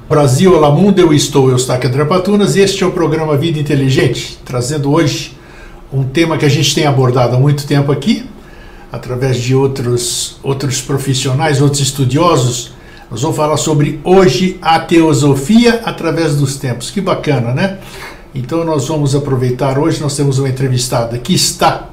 Brasil, olá mundo, eu Eustáquio André Patunas, e este é o programa Vida Inteligente, trazendo hoje um tema que a gente tem abordado há muito tempo aqui, através de outros profissionais, outros estudiosos. Nós vamos falar sobre hoje a teosofia através dos tempos. Que bacana, né? Então nós vamos aproveitar hoje, nós temos uma entrevistada que está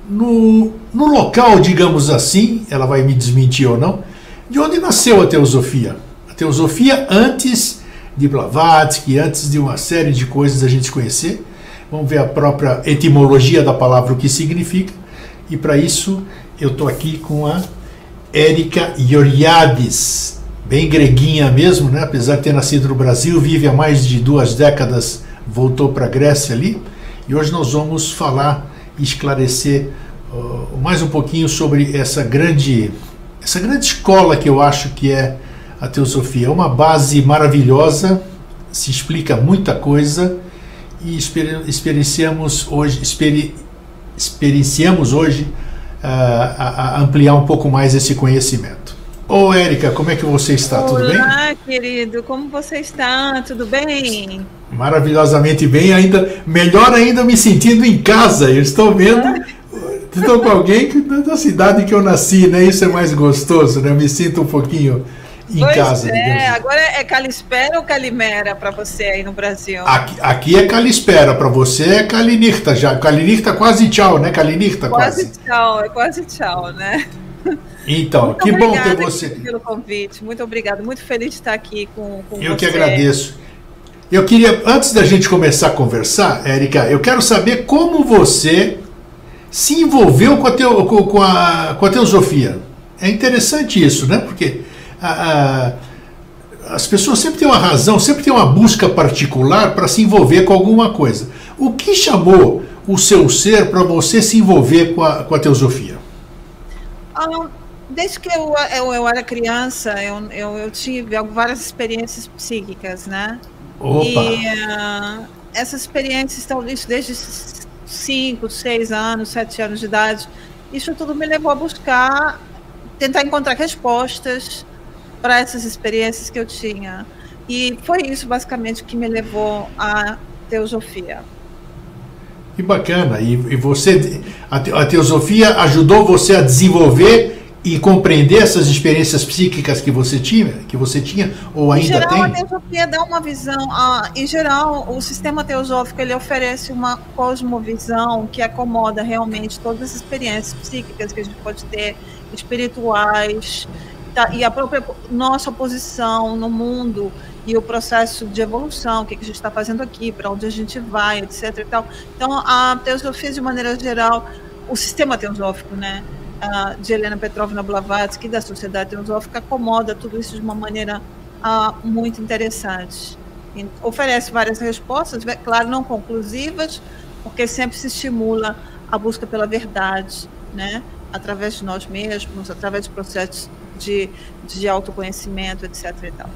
no local, digamos assim, ela vai me desmentir ou não, de onde nasceu a teosofia. A teosofia antes de Blavatsky, antes de uma série de coisas a gente conhecer. Vamos ver a própria etimologia da palavra, o que significa. E para isso eu estou aqui com a Érica Georgiades, bem greguinha mesmo, né? Apesar de ter nascido no Brasil, vive há mais de 2 décadas, voltou para a Grécia ali. E hoje nós vamos falar e esclarecer mais um pouquinho sobre essa grande escola que eu acho que é a teosofia. É uma base maravilhosa, se explica muita coisa e experienciamos hoje a ampliar um pouco mais esse conhecimento. Ô Érica, como é que você está? Olá, tudo bem? Olá, querido, como você está? Tudo bem? Maravilhosamente bem, melhor ainda me sentindo em casa. Eu estou vendo, estou com alguém da cidade que eu nasci, né? Isso é mais gostoso, né? Eu me sinto um pouquinho em casa. Agora é Kalispera ou Kalimera para você aí no Brasil? Aqui é Kalispera, para você é Kalinichta já. Kalinichta quase tchau, né? Kalinichta quase tchau, é quase tchau, né? Então, muito que bom ter você. Pelo convite, muito obrigada, muito feliz de estar aqui com você. Eu que agradeço. Eu queria, antes da gente começar a conversar, Érica, eu quero saber como você se envolveu com a teosofia. É interessante isso, né? Porque as pessoas sempre têm uma razão, sempre têm uma busca particular para se envolver com alguma coisa. O que chamou o seu ser para você se envolver com a teosofia? Desde que eu era criança, eu tive várias experiências psíquicas, né? Opa. E essas experiências estão desde 5, 6 anos, 7 anos de idade. Isso tudo me levou a buscar, tentar encontrar respostas para essas experiências que eu tinha. E foi isso, basicamente, que me levou à teosofia. Que bacana. E você, a teosofia ajudou você a desenvolver e compreender essas experiências psíquicas que você tinha ou ainda tem? Em geral, a teosofia dá uma visão. Em geral, o sistema teosófico ele oferece uma cosmovisão que acomoda realmente todas as experiências psíquicas que a gente pode ter, espirituais, e a própria nossa posição no mundo e o processo de evolução, o que a gente está fazendo aqui, para onde a gente vai, etc. E tal. Então, a teosofia, de maneira geral, o sistema teosófico, né, de Helena Petrovna Blavatsky, da Sociedade Teosófica, acomoda tudo isso de uma maneira muito interessante. Oferece várias respostas, claro, não conclusivas, porque sempre se estimula a busca pela verdade, né, através de nós mesmos, através de processos de autoconhecimento, etc. E tal.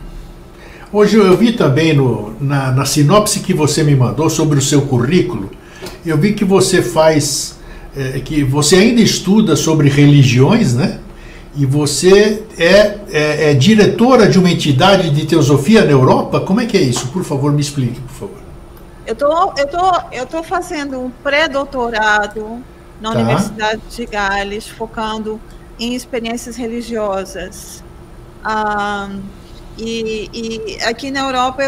Hoje eu vi também na sinopse que você me mandou sobre o seu currículo, eu vi que você que você ainda estuda sobre religiões, né? E você é diretora de uma entidade de teosofia na Europa. Como é que é isso? Por favor, me explique, por favor. Eu tô fazendo um pré-doutorado na Universidade de Gales, focando em experiências religiosas. E aqui na Europa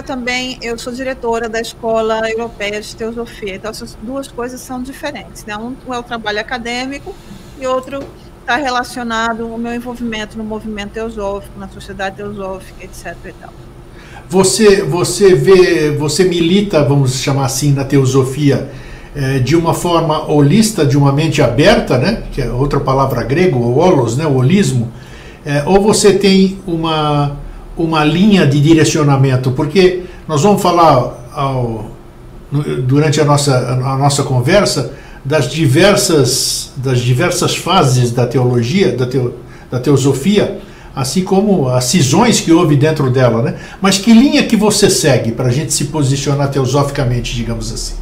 eu sou diretora da Escola Europeia de Teosofia. Então essas duas coisas são diferentes, né? Um é o trabalho acadêmico e outro está relacionado ao meu envolvimento no movimento teosófico, na sociedade teosófica, etc. E tal. Você milita, vamos chamar assim, na teosofia de uma forma holista, de uma mente aberta, né? Que é outra palavra grego, o holos, né? O holismo. Ou você tem uma linha de direcionamento, porque nós vamos falar durante a nossa conversa das diversas fases da teologia, da teosofia, assim como as cisões que houve dentro dela, né? Mas que linha que você segue para a gente se posicionar teosoficamente, digamos assim?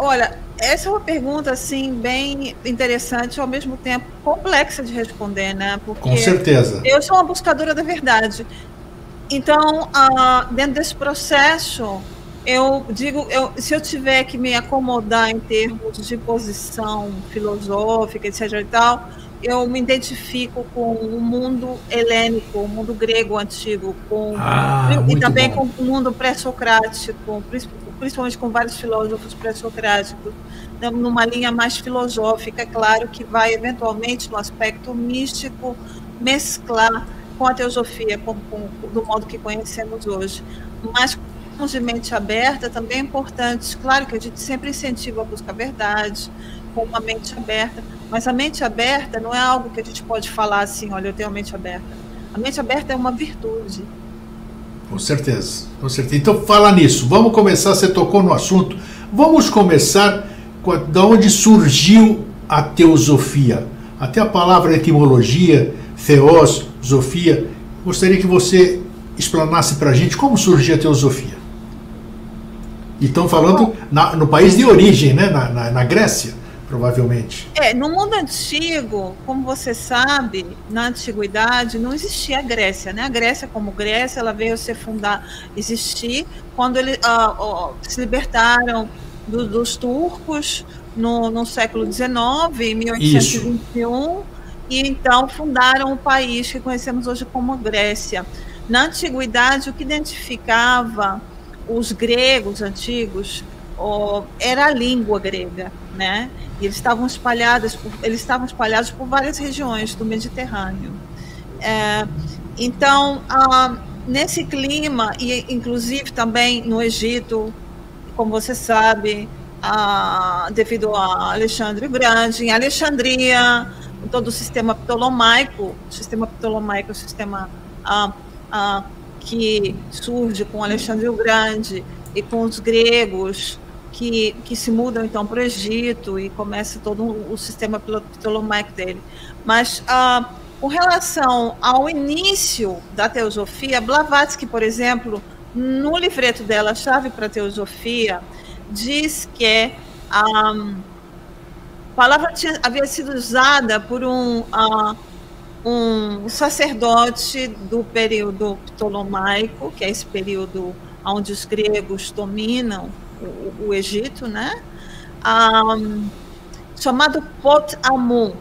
Olha, essa é uma pergunta assim bem interessante, ao mesmo tempo complexa de responder, né? Porque com certeza. Eu sou uma buscadora da verdade. Então, dentro desse processo, eu digo, se eu tiver que me acomodar em termos de posição filosófica, etc. e tal, eu me identifico com o mundo helênico, o mundo grego antigo, e também com o mundo pré-socrático, principalmente com vários filósofos pré-socráticos, numa linha mais filosófica, claro, que vai eventualmente no aspecto místico mesclar com a teosofia, do modo que conhecemos hoje. Mas de mente aberta também é importante, claro que a gente sempre incentiva a buscar a verdade, com uma mente aberta, mas a mente aberta não é algo que a gente pode falar assim, olha, eu tenho a mente aberta. A mente aberta é uma virtude. Com certeza, com certeza. Então, fala nisso. Vamos começar, você tocou no assunto. Vamos começar de onde surgiu a teosofia. Até a palavra etimologia, theos, sofia. Gostaria que você explanasse para a gente como surgiu a teosofia. E estão falando no país de origem, né? na Grécia, provavelmente. No mundo antigo, como você sabe, na antiguidade não existia a Grécia, né? A Grécia, como Grécia, ela veio existir quando eles se libertaram dos turcos no século XIX, em 1821, e então fundaram o país que conhecemos hoje como Grécia. Na antiguidade, o que identificava os gregos antigos era a língua grega, né? E eles estavam espalhados por várias regiões do Mediterrâneo. Então, nesse clima, e inclusive também no Egito, como você sabe, devido a Alexandre o Grande, em Alexandria, todo o sistema ptolomaico, o sistema que surge com Alexandre o Grande e com os gregos que se mudam então para o Egito e começa todo o sistema ptolomaico dele. Mas com relação ao início da teosofia, Blavatsky, por exemplo, no livreto dela, Chave para a Teosofia, diz que a palavra havia sido usada por um sacerdote do período ptolomaico, que é esse período onde os gregos dominam o Egito, né? Chamado Pot-Amun.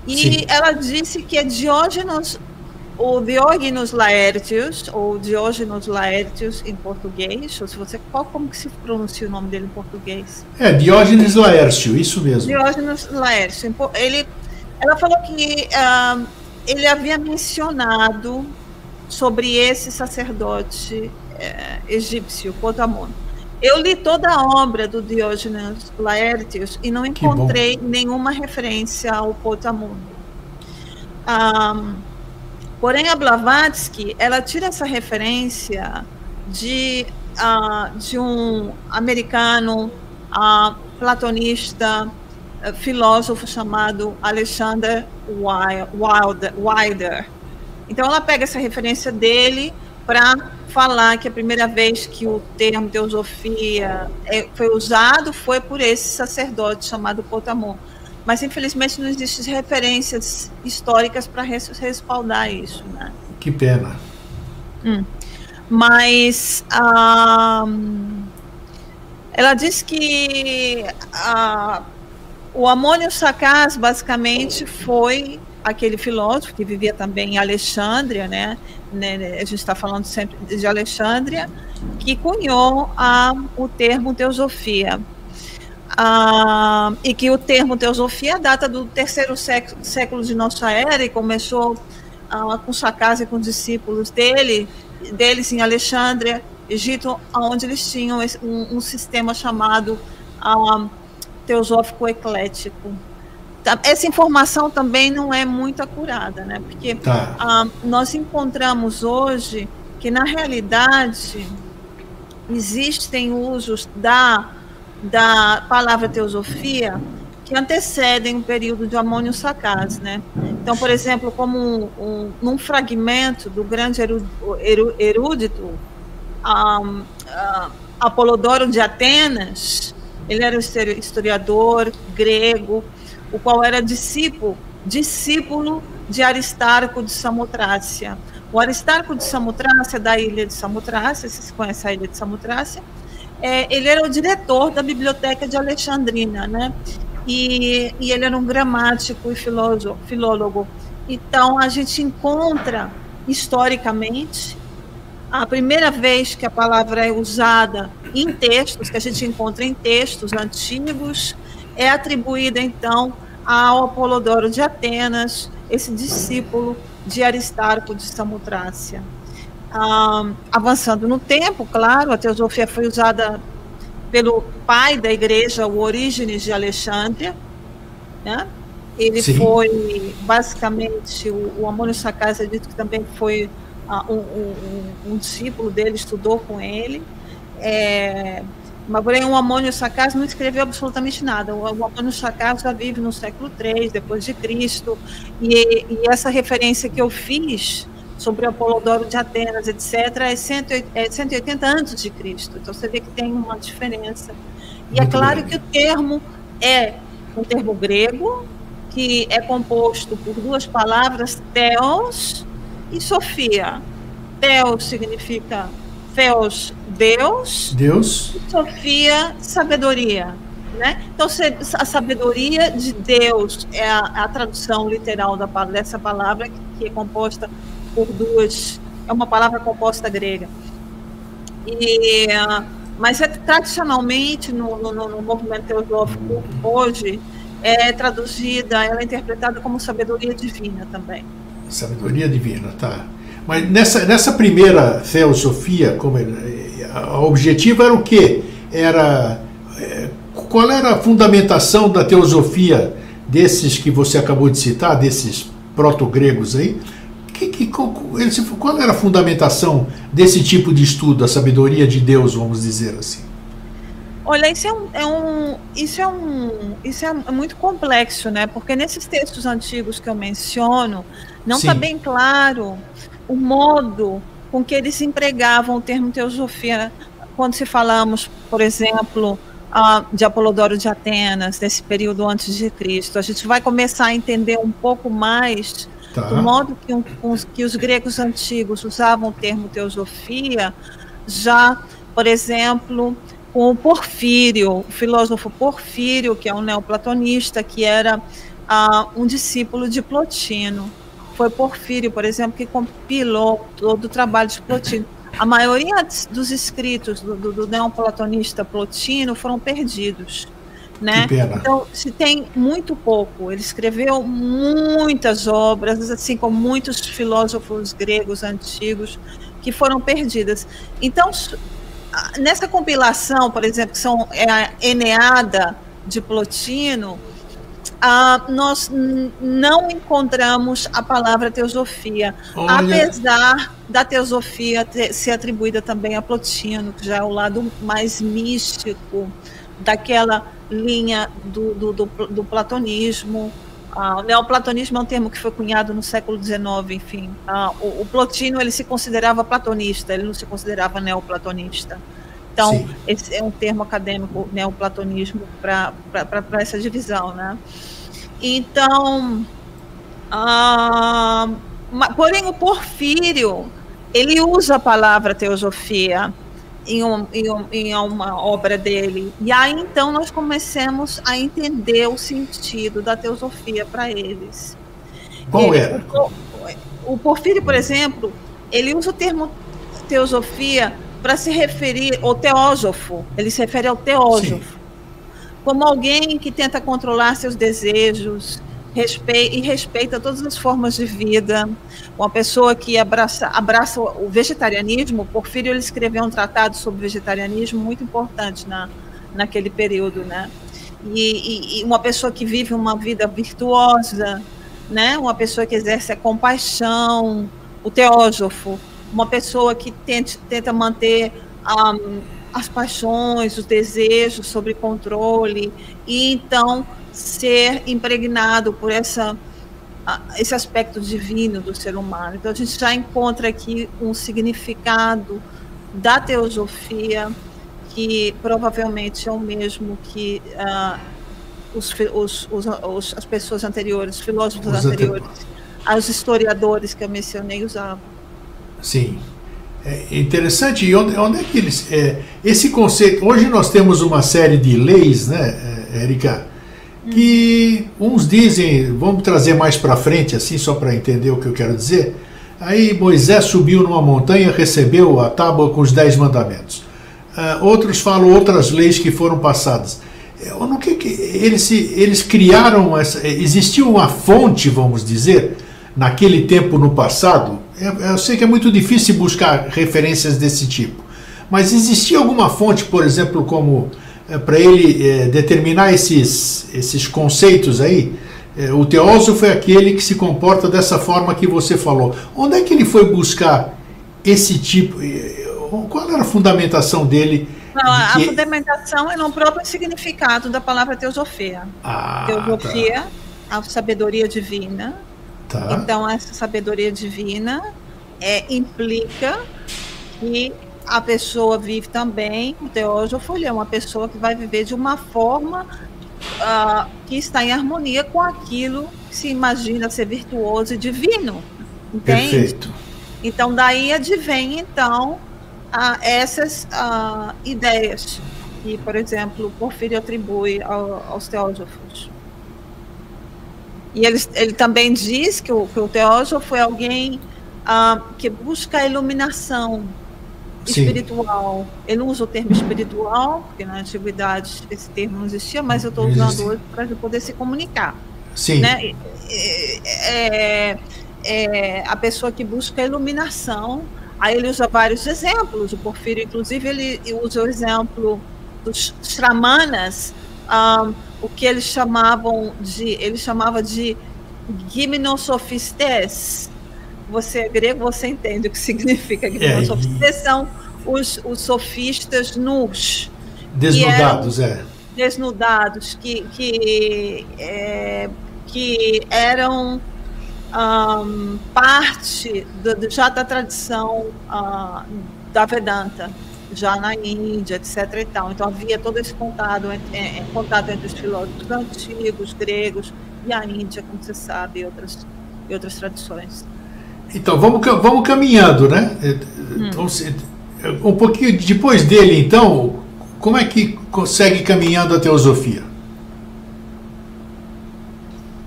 E sim, ela disse que é Diógenes Laertius, ou Diógenes Laertius em português, ou se você, como que se pronuncia o nome dele em português? Diógenes Laércio, isso mesmo. Diógenes Laércio. Ela falou que ele havia mencionado sobre esse sacerdote egípcio, Pot-Amun. Eu li toda a obra do Diógenes Laertius e não encontrei nenhuma referência ao Pot-Amun. Porém, a Blavatsky, ela tira essa referência de um americano platonista, filósofo chamado Alexander Wilder. Então, ela pega essa referência dele para falar que a primeira vez que o termo teosofia foi usado foi por esse sacerdote chamado Pot-Amun. Mas, infelizmente, não existem referências históricas para respaldar isso, né? Que pena. Mas ela diz que o Amônio Sacas, basicamente, foi aquele filósofo que vivia também em Alexandria, né? A gente está falando sempre de Alexandria, que cunhou o termo teosofia. E que o termo teosofia data do terceiro século de nossa era e começou com Sacas e com discípulos deles em Alexandria, Egito, onde eles tinham um sistema chamado teosófico eclético. Essa informação também não é muito acurada, né? Porque nós encontramos hoje que, na realidade, existem usos da palavra teosofia que antecedem o período de Amônio Sacas, né? Então, por exemplo, como num fragmento do grande erudito Apolodoro de Atenas, ele era um historiador grego, o qual era discípulo de Aristarco de Samotrácia. O Aristarco de Samotrácia, da ilha de Samotrácia, vocês conhecem a ilha de Samotrácia, ele era o diretor da Biblioteca de Alexandrina, né? E ele era um gramático e filólogo. Então, a gente encontra, historicamente, a primeira vez que a palavra é usada em textos, que a gente encontra em textos antigos, é atribuída, então, ao Apolodoro de Atenas, esse discípulo de Aristarco de Samotrácia. Avançando no tempo, claro, a teosofia foi usada pelo pai da igreja, o Orígenes de Alexandria, né? Ele Sim. foi, basicamente, o Ammônio Sacas é dito que também foi um discípulo dele, estudou com ele, mas porém o Ammônio Sacas não escreveu absolutamente nada. O Ammônio Sacas já vive no século III depois de Cristo, e essa referência que eu fiz sobre o Apolodoro de Atenas, etc., é 180 antes de Cristo. Então você vê que tem uma diferença. E muito é claro bem. Que o termo é um termo grego, que é composto por duas palavras, theos e sofia. Theos significa theos, Deus. Deus. E sofia, sabedoria. Né? Então, a sabedoria de Deus é a tradução literal dessa palavra, que é composta por duas, é uma palavra composta grega. Mas tradicionalmente, no movimento teosófico hoje, é traduzida, ela é interpretada como sabedoria divina também. Sabedoria divina, tá. Mas nessa primeira teosofia, o objetivo era o quê? Qual era a fundamentação da teosofia desses que você acabou de citar, desses proto-gregos aí? Qual era a fundamentação desse tipo de estudo, a sabedoria de Deus, vamos dizer assim? Olha, isso é muito complexo, né? Porque nesses textos antigos que eu menciono, não está bem claro o modo com que eles empregavam o termo teosofia. Quando se falamos, por exemplo, de Apolodoro de Atenas, desse período antes de Cristo, a gente vai começar a entender um pouco mais do modo que os gregos antigos usavam o termo teosofia, já, por exemplo, com o Porfírio, o filósofo Porfírio, que é um neoplatonista, que era um discípulo de Plotino. Foi Porfírio, por exemplo, que compilou todo o trabalho de Plotino. A maioria dos escritos do neoplatonista Plotino foram perdidos, né? Então, se tem muito pouco. Ele escreveu muitas obras, assim como muitos filósofos gregos antigos, que foram perdidas. Então, nessa compilação, por exemplo, que é a Eneada de Plotino, nós não encontramos a palavra teosofia, apesar da teosofia ser atribuída também a Plotino, que já é o lado mais místico daquela linha do platonismo. O neoplatonismo é um termo que foi cunhado no século XIX, enfim. O Plotino, ele se considerava platonista, ele não se considerava neoplatonista. Então, Sim. Esse é um termo acadêmico, neoplatonismo, para essa divisão, né? Então, porém, o Porfírio, ele usa a palavra teosofia em uma obra dele. E aí, então, nós começamos a entender o sentido da teosofia para eles. Qual era? O Porfírio, por exemplo, ele usa o termo teosofia para se referir ao teósofo. Ele se refere ao teósofo. Sim. Como alguém que tenta controlar seus desejos e respeita todas as formas de vida, uma pessoa que abraça o vegetarianismo. Porfírio, ele escreveu um tratado sobre vegetarianismo muito importante naquele período, né? E uma pessoa que vive uma vida virtuosa, né? Uma pessoa que exerce a compaixão, o teósofo, uma pessoa que tenta manter as paixões, os desejos sob controle, e então ser impregnado por esse aspecto divino do ser humano. Então a gente já encontra aqui um significado da teosofia que provavelmente é o mesmo que as pessoas anteriores, os filósofos anteriores, os historiadores que eu mencionei usavam. Sim. É interessante. E onde é que eles... esse conceito... Hoje nós temos uma série de leis, né, Érica, que uns dizem... Vamos trazer mais para frente, assim, só para entender o que eu quero dizer. Aí Moisés subiu numa montanha, recebeu a tábua com os 10 mandamentos. Outros falam outras leis que foram passadas. No que eles criaram existia uma fonte, vamos dizer, naquele tempo no passado. Eu sei que é muito difícil buscar referências desse tipo, mas existia alguma fonte, por exemplo, como para ele determinar esses conceitos aí? O teósofo é aquele que se comporta dessa forma que você falou. Onde é que ele foi buscar esse tipo? Qual era a fundamentação dele? Não, a fundamentação é no próprio significado da palavra teosofia. Teosofia, tá. A sabedoria divina. Tá. Então, essa sabedoria divina implica que a pessoa vive também, o teósofo é uma pessoa que vai viver de uma forma que está em harmonia com aquilo que se imagina ser virtuoso e divino. Entende? Perfeito. Então, daí advém, então, essas ideias que, por exemplo, Porfírio atribui aos teósofos. E ele também diz que o teósofo é alguém que busca a iluminação espiritual. Ele não usa o termo espiritual, porque na antiguidade esse termo não existia, mas eu estou usando hoje para poder se comunicar. Sim. Né? A pessoa que busca a iluminação. Aí ele usa vários exemplos. O Porfírio, inclusive, ele usa o exemplo dos Shramanas, o que ele chamava de gimnosophistes. Você é grego, você entende o que significa gimnosophistes. São os sofistas nus. Desnudados, Desnudados, que eram parte já da tradição da Vedanta, já na Índia, etc. E tal. Então havia todo esse contato entre os filósofos antigos, gregos, e a Índia, como você sabe, e outras tradições. Então, vamos caminhando, né? Um pouquinho depois dele, então, como é que consegue caminhando a teosofia?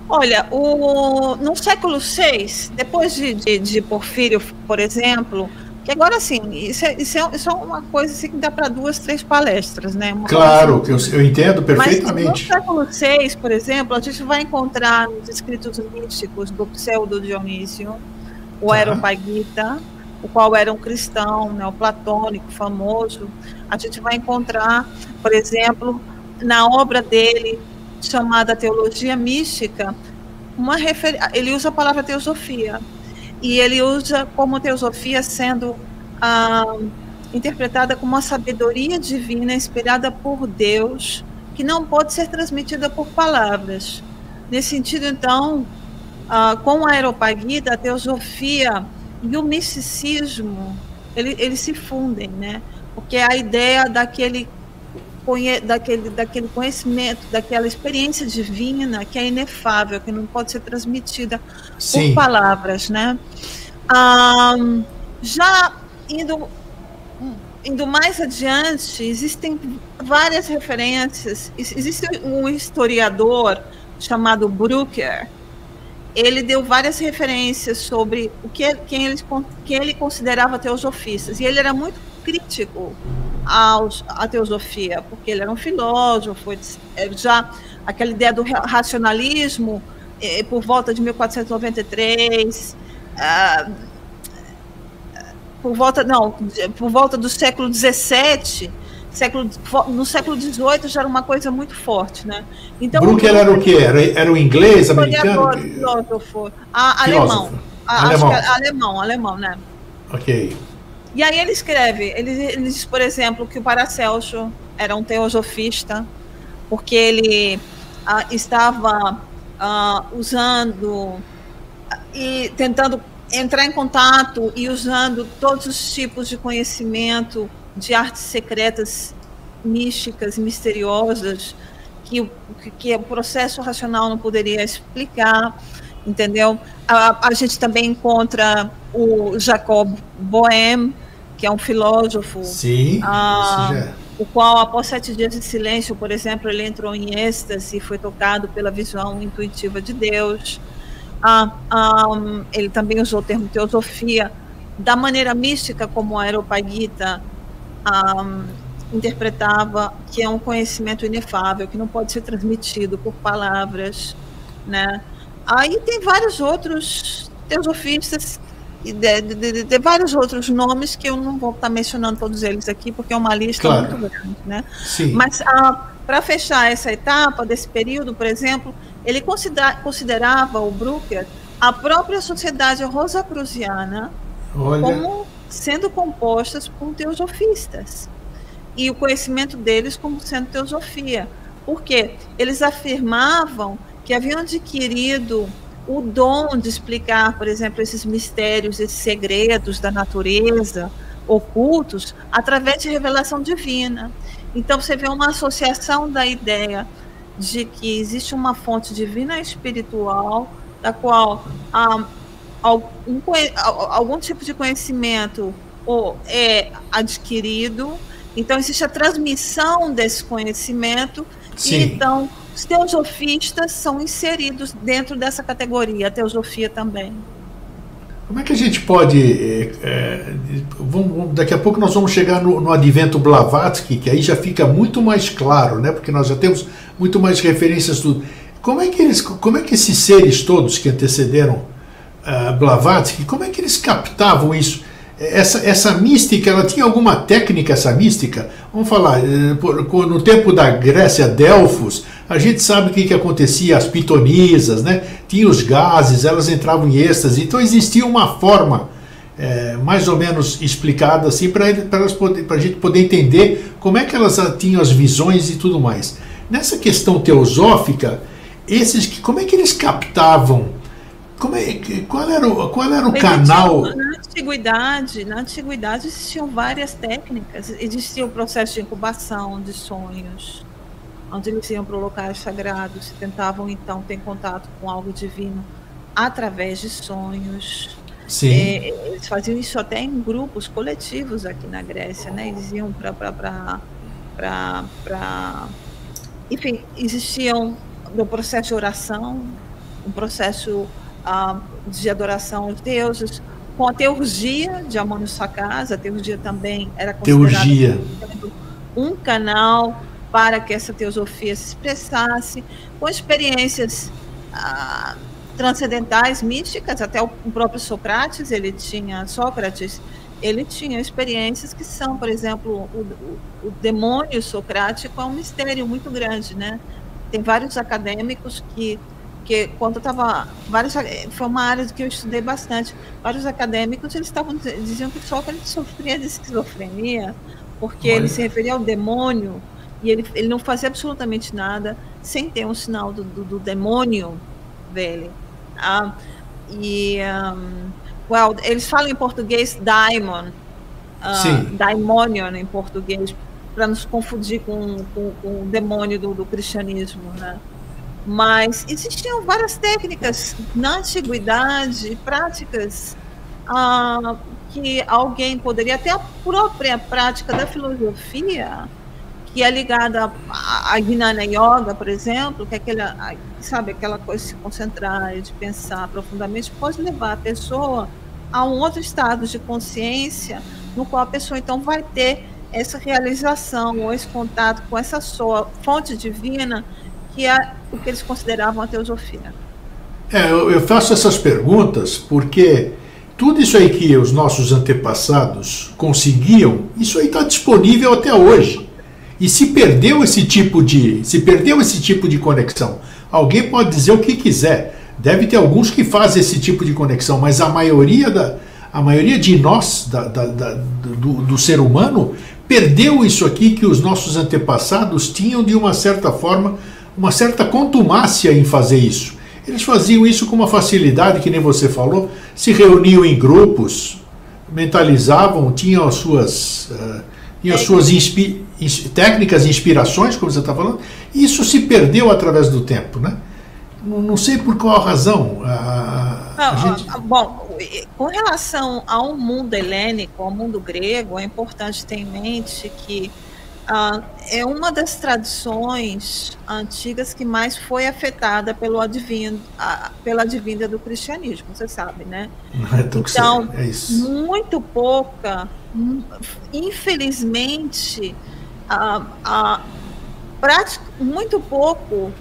Olha, no século VI, depois de Porfírio, por exemplo, que agora, assim, isso é uma coisa assim, que dá para 2, 3 palestras, né? Claro, assim, eu entendo perfeitamente. Mas no século VI, por exemplo, a gente vai encontrar nos escritos místicos do Pseudo-Dionísio, o Areopagita, o qual era um cristão neoplatônico famoso. A gente vai encontrar, por exemplo, na obra dele, chamada Teologia Mística, ele usa a palavra teosofia, e ele usa como teosofia sendo interpretada como uma sabedoria divina inspirada por Deus, que não pode ser transmitida por palavras. Nesse sentido, então, com a Areopagita, a teosofia e o misticismo, eles se fundem, né? Porque a ideia daquele conhecimento, daquela experiência divina que é inefável, que não pode ser transmitida por palavras, né? Já indo mais adiante, existem várias referências. Existe um historiador chamado Brucker. Ele deu várias referências sobre quem ele considerava teosofistas, e ele era muito crítico à teosofia, porque ele era um filósofo, já aquela ideia do racionalismo, por volta de 1493, por volta do século XVII, no século XVIII já era uma coisa muito forte, né? Então, Brucker era o quê? Era o inglês, americano? Filósofo, alemão. Acho que é alemão, né? Ok. E aí ele escreve, ele diz, por exemplo, que o Paracelso era um teosofista, porque ele estava usando e tentando entrar em contato e usando todos os tipos de conhecimento de artes secretas, místicas, misteriosas, que o processo racional não poderia explicar. entendeu? A gente também encontra o Jacob Boehme, que é um filósofo. Sim, o qual, após 7 dias de silêncio, por exemplo, ele entrou em êxtase e foi tocado pela visão intuitiva de Deus. Ele também usou o termo teosofia da maneira mística, como a Areopagita interpretava, que é um conhecimento inefável, que não pode ser transmitido por palavras, né? Aí tem vários outros teosofistas, de vários outros nomes, que eu não vou estar mencionando todos eles aqui, porque é uma lista muito grande, né? Sim. Mas para fechar essa etapa desse período, por exemplo, ele considerava, o Brucker, a própria sociedade rosacruciana como sendo compostas por teosofistas, e o conhecimento deles como sendo teosofia. Por quê? Eles afirmavam que haviam adquirido o dom de explicar, por exemplo, esses mistérios, esses segredos da natureza ocultos através de revelação divina. Então você vê uma associação da ideia de que existe uma fonte divina espiritual, da qual algum tipo de conhecimento é adquirido. Então existe a transmissão desse conhecimento. Sim. E então os teosofistas são inseridos dentro dessa categoria, a teosofia também. Como é que a gente pode... daqui a pouco nós vamos chegar no advento Blavatsky, que aí já fica muito mais claro, né? Porque nós já temos muito mais referências. Como é que esses seres todos que antecederam Blavatsky, como é que eles captavam isso? Essa mística, ela tinha alguma técnica, essa mística? Vamos falar, no tempo da Grécia, Delfos, a gente sabe o que acontecia, as pitonisas, né? Tinha os gases, elas entravam em êxtase, então existia uma forma mais ou menos explicada assim, para a gente poder entender como é que elas tinham as visões e tudo mais. Nessa questão teosófica, como é que eles captavam? Qual era o canal? Na antiguidade existiam várias técnicas. Existia o processo de incubação de sonhos, onde eles iam para locais sagrados e tentavam então ter contato com algo divino através de sonhos. Sim. Eles faziam isso até em grupos coletivos aqui na Grécia, né? Eles iam enfim, existiam no processo de oração, um processo de adoração aos deuses, com a teurgia de Ammônio Saccas. A teurgia também era considerada um canal para que essa teosofia se expressasse, com experiências transcendentais, místicas. Até o próprio Sócrates, ele tinha experiências que são, por exemplo, o demônio socrático é um mistério muito grande, né? Tem vários acadêmicos que quando eu estava, foi uma área que eu estudei bastante, vários acadêmicos diziam que Sócrates sofria de esquizofrenia, porque ele se referia ao demônio, e ele não fazia absolutamente nada sem ter um sinal do demônio dele. Eles falam em português daimon, daimonion em português, para nos confundir com o demônio do cristianismo, né? Mas existiam várias técnicas na antiguidade, práticas que alguém poderia, até a própria prática da filosofia, que é ligada à Jnana Yoga, por exemplo, que é aquela coisa de se concentrar e de pensar profundamente, pode levar a pessoa a um outro estado de consciência, no qual a pessoa então vai ter essa realização ou esse contato com essa sua fonte divina, que é o que eles consideravam a teosofia. Eu faço essas perguntas porque tudo isso aí que os nossos antepassados conseguiam, isso aí está disponível até hoje. E se perdeu esse tipo de conexão, alguém pode dizer o que quiser. Deve ter alguns que fazem esse tipo de conexão, mas a maioria de nós, do ser humano, perdeu isso aqui que os nossos antepassados tinham de uma certa forma, uma certa contumácia em fazer isso. Eles faziam isso com uma facilidade, que nem você falou, se reuniam em grupos, mentalizavam, tinham as suas técnicas, inspirações, como você está falando, e isso se perdeu através do tempo, né? não sei por qual razão. Bom, com relação ao mundo helênico, ao mundo grego, é importante ter em mente que é uma das tradições antigas que mais foi afetada pela advinda do cristianismo, você sabe, né? Então, é isso. Muito pouca, infelizmente, muito pouco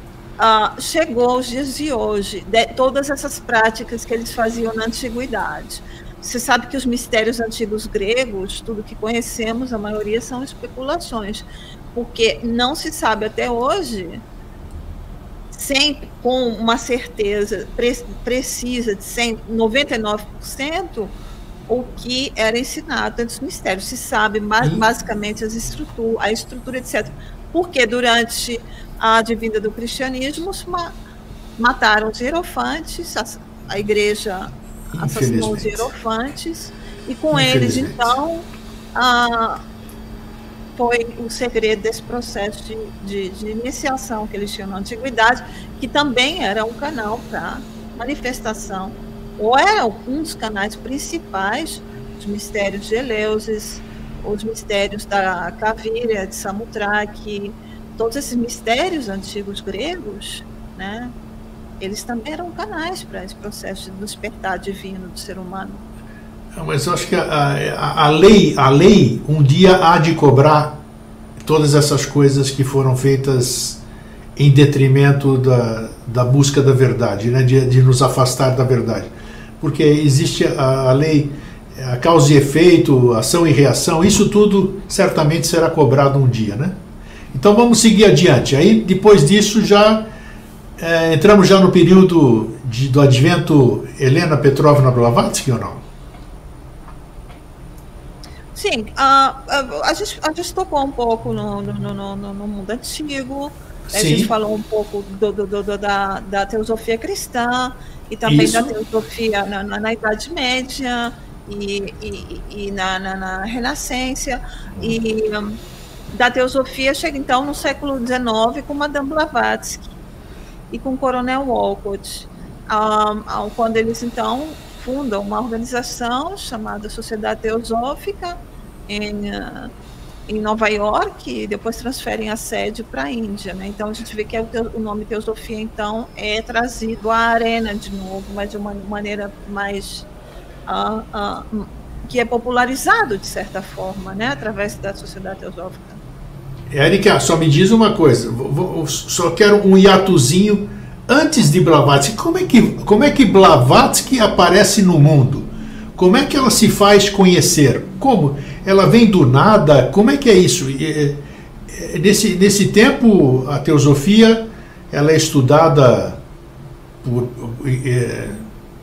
chegou aos dias de hoje, todas essas práticas que eles faziam na antiguidade. Você sabe que os mistérios antigos gregos, tudo que conhecemos, a maioria são especulações, porque não se sabe até hoje, sempre com uma certeza precisa de 99%, o que era ensinado dentro dos mistérios. Se sabe basicamente a estrutura, etc. Porque durante a advinda do cristianismo, mataram os hierofantes, a igreja assassinou os hierofantes, e com eles, então, foi o segredo desse processo de iniciação que eles tinham na antiguidade, que também era um canal para manifestação, ou era um dos canais principais dos mistérios de Eleusis, os mistérios da Cavíria, de Samotraque, todos esses mistérios antigos gregos, né? Eles também eram canais para esse processo de despertar divino do ser humano. Mas eu acho que a lei um dia há de cobrar todas essas coisas que foram feitas em detrimento da busca da verdade, né? de nos afastar da verdade. Porque existe a lei, a causa e efeito, ação e reação, isso tudo certamente será cobrado um dia, né? Então vamos seguir adiante. Aí depois disso já entramos já no período do advento Helena Petrovna Blavatsky ou não? Sim, a gente tocou um pouco no mundo antigo, a gente falou um pouco da teosofia cristã e também da teosofia na Idade Média e na Renascença, e da teosofia chega então no século XIX com Madame Blavatsky e com o Coronel Walcott, quando eles então fundam uma organização chamada Sociedade Teosófica em Nova York, e depois transferem a sede para a Índia, né? Então a gente vê que o nome teosofia então é trazido à arena de novo, mas de uma maneira mais que é popularizado de certa forma, né? Através da Sociedade Teosófica. Érica, só me diz uma coisa, só quero um hiatozinho antes de Blavatsky. Como é que Blavatsky aparece no mundo? Como é que ela se faz conhecer? Como? Ela vem do nada? Como é que é isso? Nesse tempo, a teosofia ela é estudada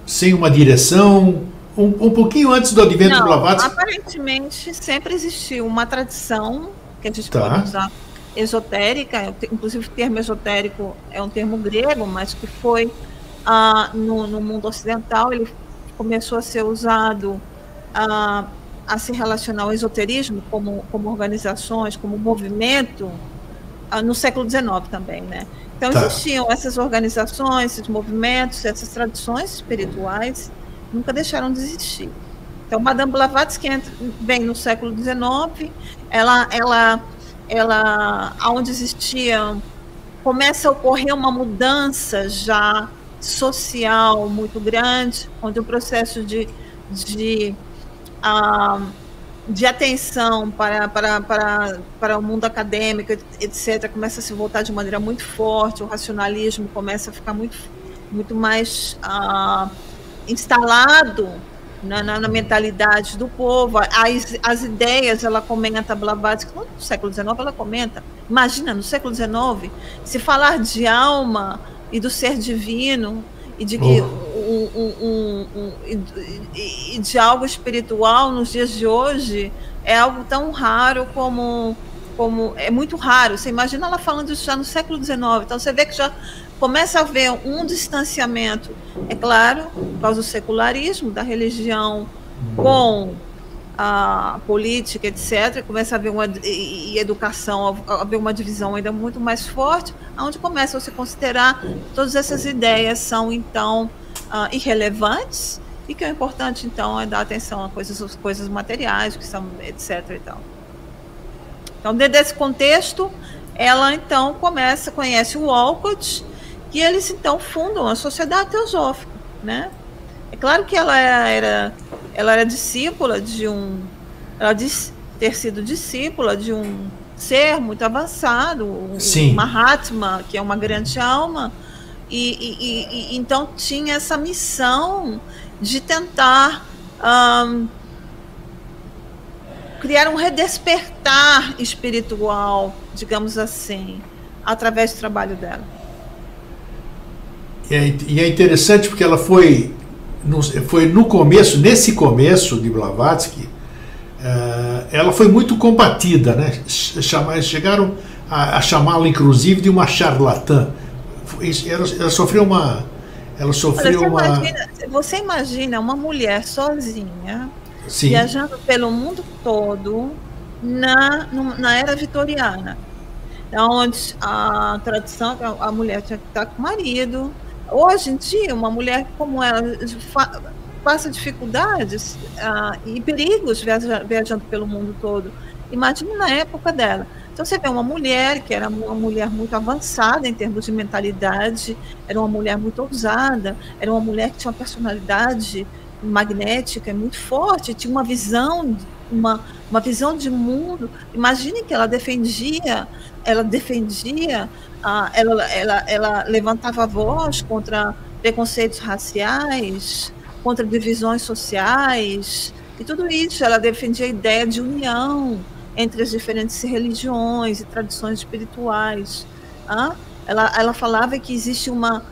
sem uma direção, um pouquinho antes do advento de Blavatsky? Aparentemente, sempre existiu uma tradição que a gente pode usar, esotérica, inclusive o termo esotérico é um termo grego, mas que foi no mundo ocidental, ele começou a ser usado a se relacionar ao esoterismo como organizações, como movimento, no século XIX também, né? Então existiam essas organizações, esses movimentos, essas tradições espirituais, nunca deixaram de existir. Então, Madame Blavatsky vem no século XIX, ela onde existia, começa a ocorrer uma mudança já social muito grande, onde o processo de atenção para o mundo acadêmico, etc., começa a se voltar de maneira muito forte, o racionalismo começa a ficar muito mais instalado na mentalidade do povo. As ideias, ela comenta, Blavatsky, no século XIX ela comenta, imagina, no século XIX, se falar de alma e do ser divino, e de que e de algo espiritual nos dias de hoje é algo tão raro como é muito raro. Você imagina ela falando isso já no século XIX, então você vê que já começa a haver um distanciamento, é claro, por causa do secularismo, da religião com a política, etc., começa a haver e educação, a haver uma divisão ainda muito mais forte, onde começam a se considerar que todas essas ideias são, então, irrelevantes, e que o importante, então, é dar atenção a coisas materiais, que são, etc. E tal. Então, dentro desse contexto, ela, então, conhece o Walcott, e eles, então, fundam a Sociedade Teosófica, né? É claro que ela era discípula ela diz ter sido discípula de um ser muito avançado, o Mahatma, que é uma grande alma, e então tinha essa missão de tentar criar um redespertar espiritual, digamos assim, através do trabalho dela. E é interessante porque ela foi no começo, nesse começo de Blavatsky, ela foi muito combatida, né? Chegaram a chamá-la inclusive de uma charlatã. Ela sofreu uma... Você imagina uma mulher sozinha, sim, viajando pelo mundo todo na era vitoriana, onde a tradição, a mulher tinha que estar com o marido. Hoje em dia, uma mulher como ela passa dificuldades e perigos viajando pelo mundo todo. Imagine na época dela. Então você vê uma mulher que era uma mulher muito avançada em termos de mentalidade, era uma mulher muito ousada, era uma mulher que tinha uma personalidade magnética muito forte, tinha uma visão de mundo. Imagine que ela levantava a voz contra preconceitos raciais, contra divisões sociais, e tudo isso. Ela defendia a ideia de união entre as diferentes religiões e tradições espirituais. Ela falava que existe uma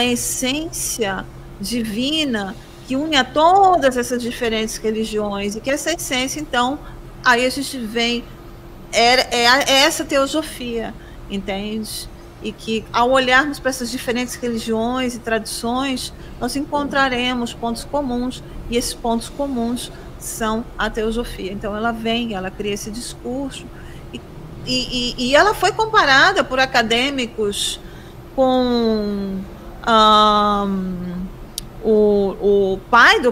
essência divina que une a todas essas diferentes religiões, e que essa essência, então, aí a gente vem, é essa teosofia, entende? E que, ao olharmos para essas diferentes religiões e tradições, nós encontraremos pontos comuns, e esses pontos comuns são a teosofia. Então ela cria esse discurso, e ela foi comparada por acadêmicos com o pai do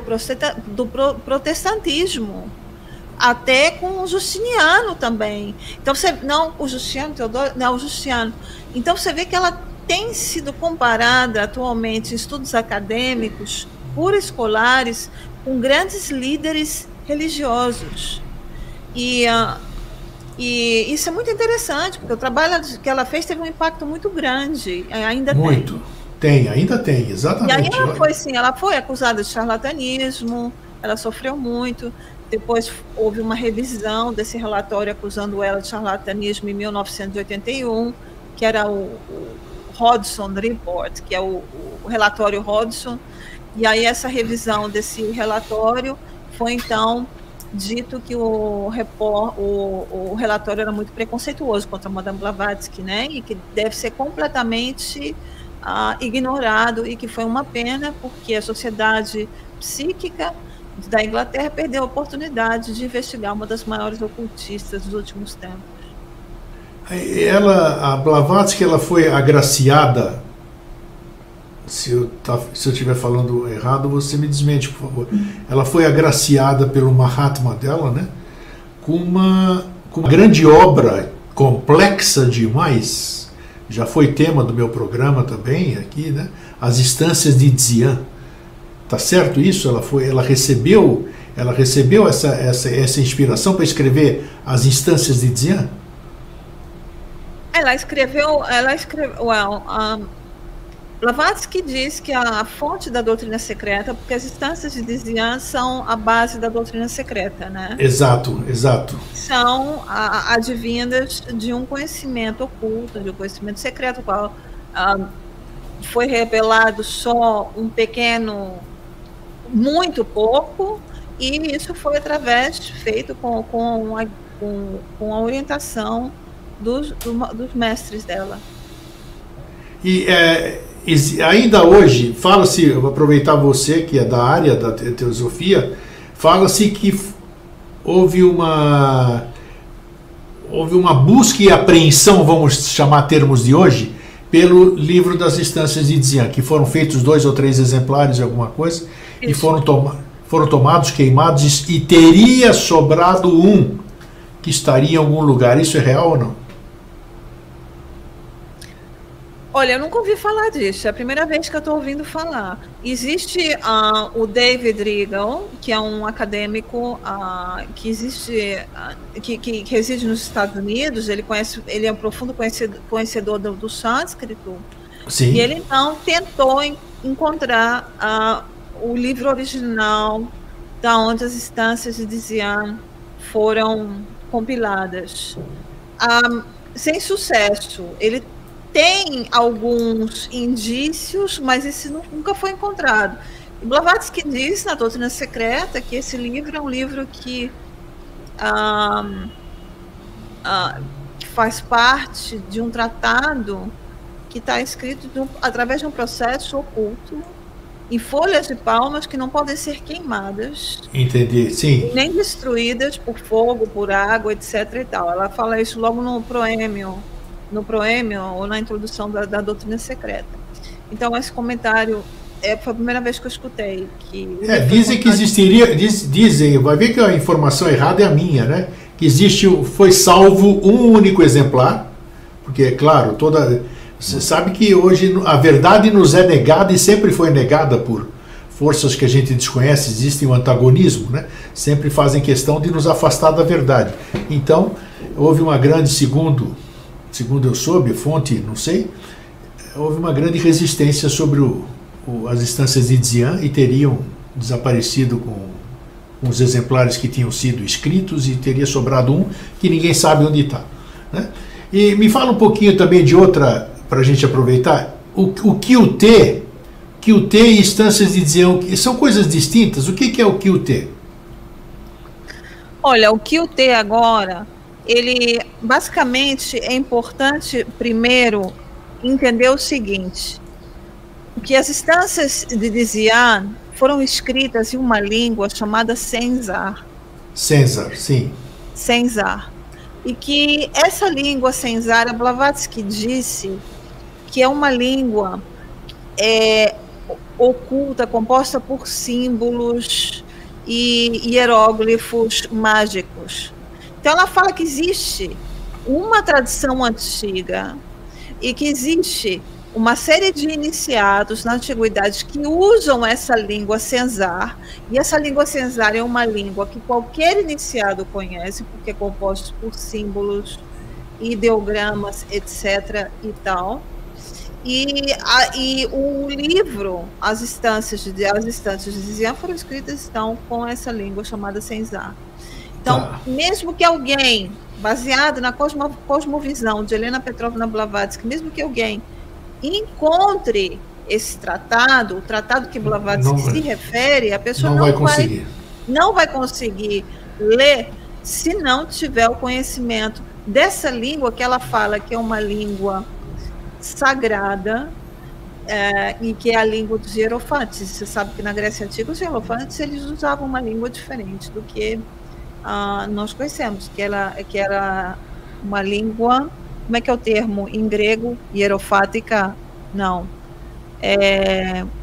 protestantismo, até com o Justiniano também. Então o Justiniano. Então você vê que ela tem sido comparada atualmente em estudos acadêmicos por escolares com grandes líderes religiosos. E isso é muito interessante, porque o trabalho que ela fez teve um impacto muito grande, ainda ainda tem, exatamente. E aí ela foi acusada de charlatanismo, ela sofreu muito. Depois houve uma revisão desse relatório acusando ela de charlatanismo em 1981, que era o Hodgson Report, que é o relatório Hodgson. E aí essa revisão desse relatório foi, então, dito que o relatório era muito preconceituoso contra a Madame Blavatsky, né? E que deve ser completamente ignorado, e que foi uma pena, porque a Sociedade Psíquica da Inglaterra perdeu a oportunidade de investigar uma das maiores ocultistas dos últimos tempos. A Blavatsky, ela foi agraciada, se eu estiver falando errado, você me desmente, por favor. Ela foi agraciada pelo Mahatma dela, né, com uma grande obra complexa demais. Já foi tema do meu programa também aqui, né? As Instâncias de Dzyan. Tá certo isso? Ela recebeu essa inspiração para escrever As Instâncias de Dzyan? Blavatsky diz que a fonte da doutrina secreta, porque as instâncias de Dzyan são a base da doutrina secreta, né? Exato. São advindas de um conhecimento oculto, de um conhecimento secreto, qual foi revelado só um pequeno, muito pouco, e isso foi feito com a orientação dos mestres dela. E ainda hoje, fala-se, eu vou aproveitar você que é da área da teosofia, fala-se que houve uma busca e apreensão, vamos chamar termos de hoje, pelo livro das Instâncias de Dzian, que foram feitos 2 ou 3 exemplares, alguma coisa, isso. E foram tomados, queimados, e teria sobrado um que estaria em algum lugar. Isso é real ou não? Olha, eu nunca ouvi falar disso, é a primeira vez que eu estou ouvindo falar. Existe o David Regal, que é um acadêmico que reside nos Estados Unidos. Ele é um profundo conhecedor do sânscrito. Sim. E ele então tentou encontrar o livro original da onde as instâncias de Dzian foram compiladas. Sem sucesso. Ele tem alguns indícios, mas esse nunca foi encontrado. E Blavatsky diz na Doutrina Secreta que esse livro é um livro que faz parte de um tratado que está escrito através de um processo oculto, em folhas de palmas que não podem ser queimadas. Entendi, sim. Nem destruídas por fogo, por água, etc. e tal. Ela fala isso logo no proêmio ou na introdução da Doutrina Secreta. Então, esse comentário foi a primeira vez que eu escutei. Dizem que existiria, dizem, vai ver que a informação errada é a minha, né? Que foi salvo um único exemplar, porque, é claro, você sabe que hoje a verdade nos é negada e sempre foi negada por forças que a gente desconhece, existe um antagonismo, né? Sempre fazem questão de nos afastar da verdade. Então, houve uma grande, segundo eu soube, fonte, não sei, houve uma grande resistência sobre as instâncias de Dzian e teriam desaparecido com os exemplares que tinham sido escritos, e teria sobrado um que ninguém sabe onde está, né? E me fala um pouquinho também de outra, para a gente aproveitar, o QT e instâncias de Dzian, são coisas distintas. O que é o QT? Olha, o QT agora, ele basicamente é importante primeiro entender o seguinte, que as instâncias de Dzian foram escritas em uma língua chamada Senzar. Senzar, sim. Senzar. E que essa língua Senzar, a Blavatsky disse que é uma língua oculta, composta por símbolos e hieróglifos mágicos. Então ela fala que existe uma tradição antiga e que existe uma série de iniciados na antiguidade que usam essa língua Senzar, e essa língua Senzar é uma língua que qualquer iniciado conhece, porque é composta por símbolos, ideogramas, etc. e tal. E o livro, as instâncias de Dzian foram escritas então com essa língua chamada Senzar. Então, mesmo que alguém, baseado na cosmovisão de Helena Petrovna Blavatsky, mesmo que alguém encontre esse tratado, o tratado que Blavatsky se refere, a pessoa não vai conseguir ler se não tiver o conhecimento dessa língua que ela fala que é uma língua sagrada, e que é a língua dos hierofantes. Você sabe que na Grécia Antiga os hierofantes eles usavam uma língua diferente do que nós conhecemos, que era uma língua, como é que é o termo em grego? Hierofática? Não.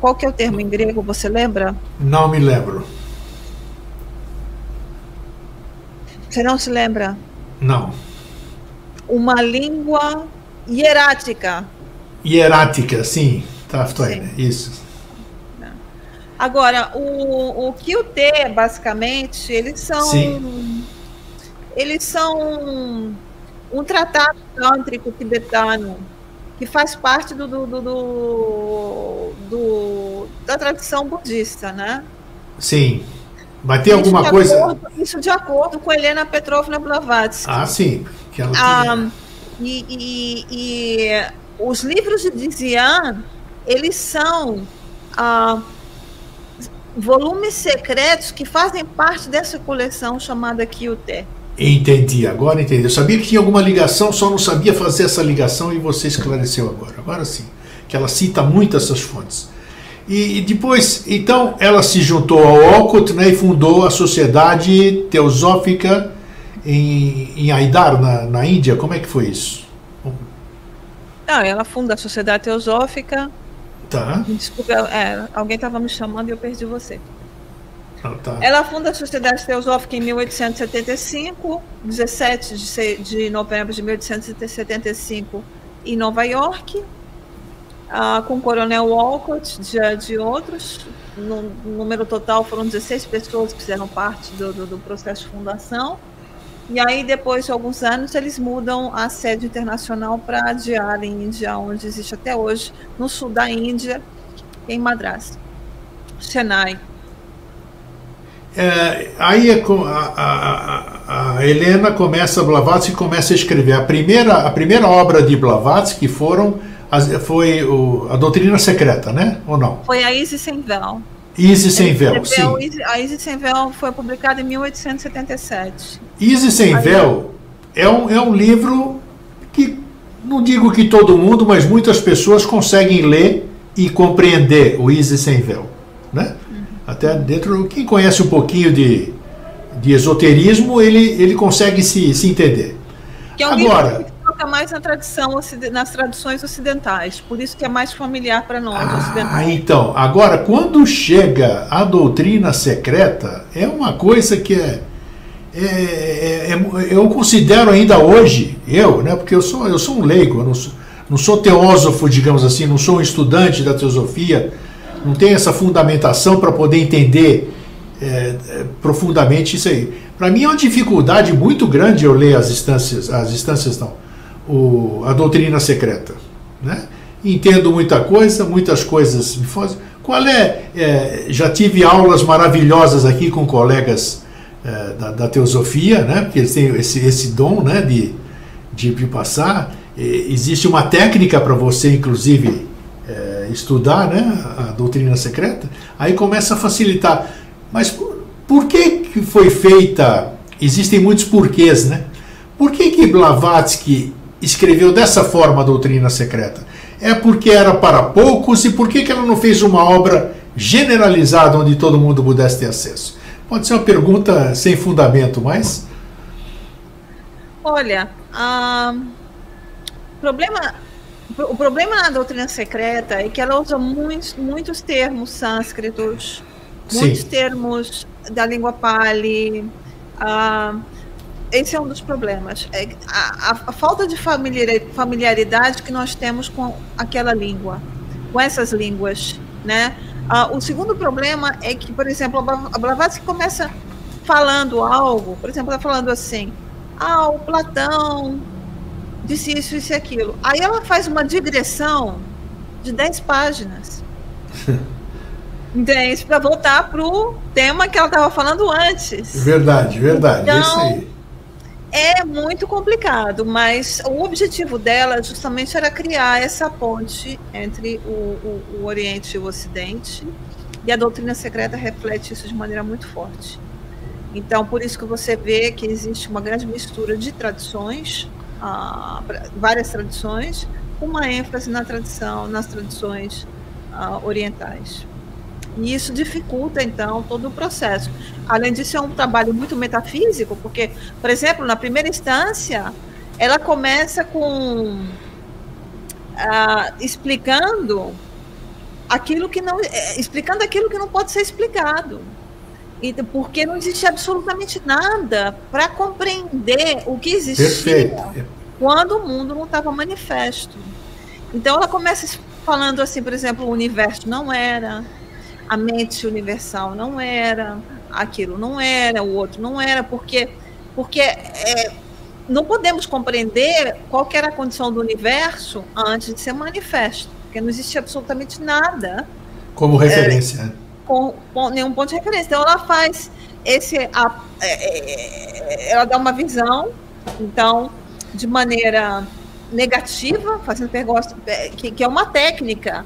Qual que é o termo em grego, você lembra? Não me lembro. Você não se lembra? Não. Uma língua hierática. Hierática, sim. Tá, isso. Agora, o QT, basicamente, eles são um tratado tântrico tibetano que faz parte da tradição budista, né? Sim. Vai ter alguma coisa... Isso de acordo com Helena Petrovna Blavatsky. Sim. Que ela e os livros de Dzian, eles são volumes secretos que fazem parte dessa coleção chamada QT. Entendi, agora entendi. Eu sabia que tinha alguma ligação, só não sabia fazer essa ligação, e você esclareceu agora. Agora sim, que ela cita muito essas fontes. E depois, então, ela se juntou ao Olcott, né, e fundou a Sociedade Teosófica em Aidar, na Índia. Como é que foi isso? Não, ela funda a Sociedade Teosófica. Tá. Desculpa, alguém estava me chamando e eu perdi você. Tá. Ela funda a Sociedade Teosófica em 1875, 17 de novembro de 1875, em Nova York, com o Coronel Olcott, de outros. No número total foram 16 pessoas que fizeram parte do processo de fundação. E aí, depois de alguns anos, eles mudam a sede internacional para Diyar, em Índia, onde existe até hoje, no sul da Índia, em Madras, Chennai. Aí a Helena Blavatsky começa a escrever. A primeira obra de Blavatsky foi a Doutrina Secreta, né? Ou não? Foi a Isis Sem Véu. Isis Sem Véu, sim. A Isis Sem Véu foi publicada em 1877. Isis Sem Véu é um livro que, não digo que todo mundo, mas muitas pessoas conseguem ler e compreender o Isis Sem Véu, né? Até dentro, quem conhece um pouquinho de esoterismo, ele consegue se entender. Que é um livro que toca mais na tradição, nas tradições ocidentais, por isso que é mais familiar para nós, ocidentais. Então, agora, quando chega a doutrina secreta, é uma coisa que eu considero ainda hoje, né, porque eu sou um leigo, eu não sou teósofo, digamos assim, não sou um estudante da teosofia, não tenho essa fundamentação para poder entender profundamente isso aí. Para mim é uma dificuldade muito grande eu ler a doutrina secreta, né? Entendo muitas coisas me fazem. Já tive aulas maravilhosas aqui com colegas da teosofia, né? Porque eles têm esse dom, né, de passar. Existe uma técnica para você, inclusive, estudar, né, a doutrina secreta, aí começa a facilitar. Mas por que foi feita? Existem muitos porquês, né? Por que Blavatsky escreveu dessa forma a doutrina secreta? É porque era para poucos? E por que ela não fez uma obra generalizada onde todo mundo pudesse ter acesso? Pode ser uma pergunta sem fundamento, mas... Olha, o problema na doutrina secreta é que ela usa muitos termos sânscritos, muitos termos da língua Pali. Esse é um dos problemas. A falta de familiaridade que nós temos com aquela língua, com essas línguas, né? O segundo problema é que, por exemplo, a Blavatsky começa falando algo, por exemplo, ela falando assim, o Platão disse isso e aquilo. Aí ela faz uma digressão de 10 páginas. Entende? Para voltar para o tema que ela estava falando antes. Verdade. Então, isso aí. É muito complicado, mas o objetivo dela justamente era criar essa ponte entre o Oriente e o Ocidente, e a doutrina secreta reflete isso de maneira muito forte. Então, por isso que você vê que existe uma grande mistura de tradições, várias tradições, com uma ênfase nas tradições orientais. E isso dificulta, então, todo o processo. Além disso, é um trabalho muito metafísico, porque, por exemplo, na primeira instância, ela começa explicando aquilo que não pode ser explicado. Porque não existe absolutamente nada para compreender o que existia quando o mundo não estava manifesto. Então, ela começa falando assim, por exemplo, o universo não era, a mente universal não era, aquilo não era, o outro não era, porque não podemos compreender qual que era a condição do universo antes de ser manifesto, porque não existe absolutamente nada como referência. Com nenhum ponto de referência. Então ela faz ela dá uma visão, então, de maneira negativa, fazendo perguntas, que é uma técnica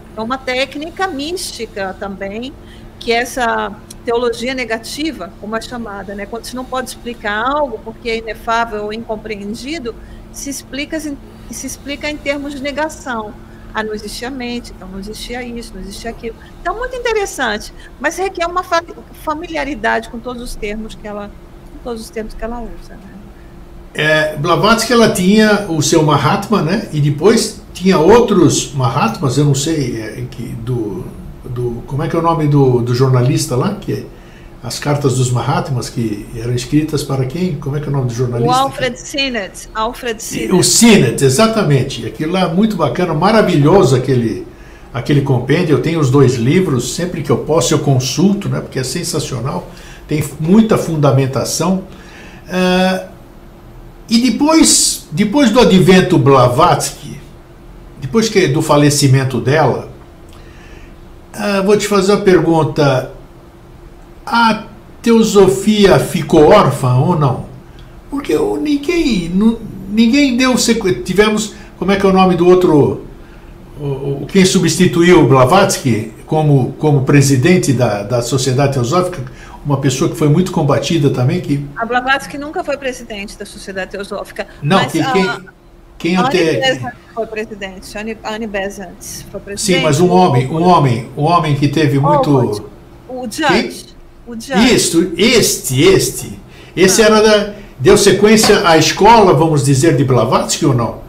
mística também, que é essa teologia negativa, como é chamada, né? Quando se não pode explicar algo porque é inefável ou incompreendido, se explica em termos de negação. não existia mente, então não existia isso, não existia aquilo. Então, muito interessante, mas requer uma familiaridade com todos os termos que ela usa, né? Blavatsky, ela tinha o seu Mahatma, né? E depois tinha outros Mahatmas, eu não sei, como é que é o nome do jornalista lá, que as cartas dos Mahatmas que eram escritas para quem? Como é que é o nome do jornalista? O Alfred Sinnett. O Sinnett, exatamente. Aquilo lá é muito bacana, maravilhoso aquele compêndio. Eu tenho os 2 livros, sempre que eu posso eu consulto, né? Porque é sensacional, tem muita fundamentação. E depois do advento Blavatsky, depois do falecimento dela, vou te fazer uma pergunta. A teosofia ficou órfã ou não? Porque ninguém deu sequência. Tivemos, como é que é o nome do outro, quem substituiu Blavatsky como presidente da Sociedade Teosófica, uma pessoa que foi muito combatida também. A Blavatsky nunca foi presidente da Sociedade Teosófica. Não, mas quem Annie Besant foi presidente. Annie Besant foi presidente. Sim, mas um homem que teve muito... O Judge. Isso, esse era deu sequência à escola, vamos dizer, de Blavatsky ou não?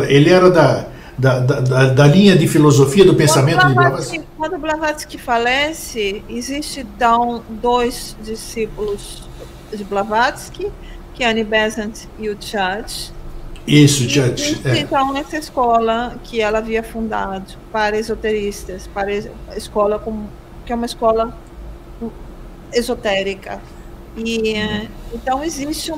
Ele era da linha de filosofia do pensamento de Blavatsky? Quando Blavatsky falece, existe então 2 discípulos de Blavatsky, que é Annie Besant e o Judge. Isso, Judge. Então, essa escola que ela havia fundado para esoteristas, para a escola que é uma escola esotérica. E então existe